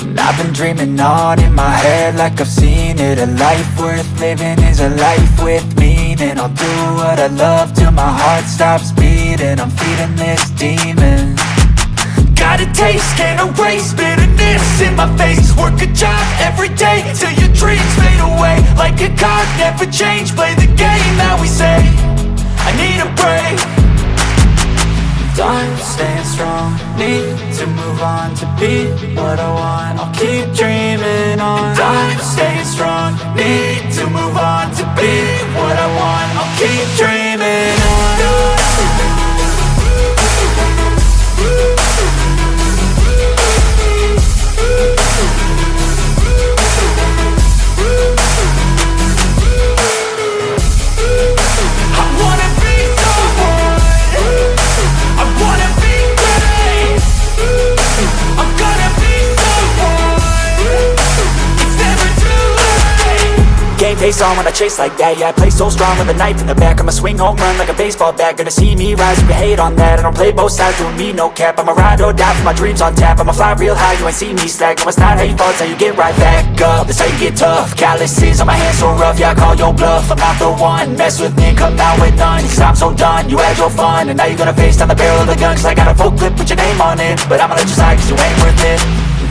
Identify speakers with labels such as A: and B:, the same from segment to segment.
A: And I've been dreaming on in my head like I've seen it. A life worth living is a life with meaning. I'll do what I love till my heart stops beating. I'm feeding this demon. Got a taste, can't erase bitterness in my face. Work a job every day till your dreams fade away. Like a card, never change, play the game that we say. I need a break. I'm staying strong, need to move on to be what I want. I'll keep dreaming on. I'm staying strong, need to move on to be what I want. I'll keep dreaming on. Face on when I chase like that. Yeah, I play so strong with a knife in the back. I'ma swing home run like a baseball bat. Gonna see me rise, you can hate on that. I don't play both sides, doing me no cap. I'ma ride or die for my dreams on tap. I'ma fly real high, you ain't see me slack. No, it's not how you fall, it's how you get right back up. That's how you get tough. Calluses on my hands so rough, yeah, I call your bluff. I'm not the one, mess with me, come out with none. Cause I'm so done, you had your fun. And now you're gonna face down the barrel of the gun. Cause I got a full clip, put your name on it. But I'ma let you slide cause you ain't worth it.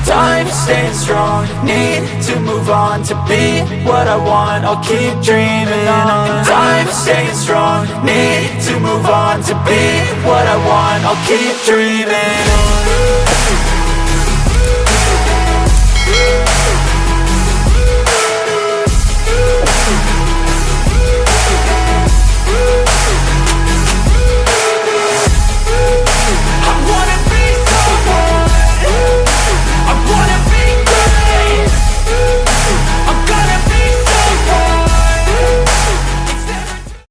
A: I'm staying strong, need to move on to be what I want. I'll keep dreaming on. I'm staying strong, need to move on to be what I want. I'll keep dreaming on.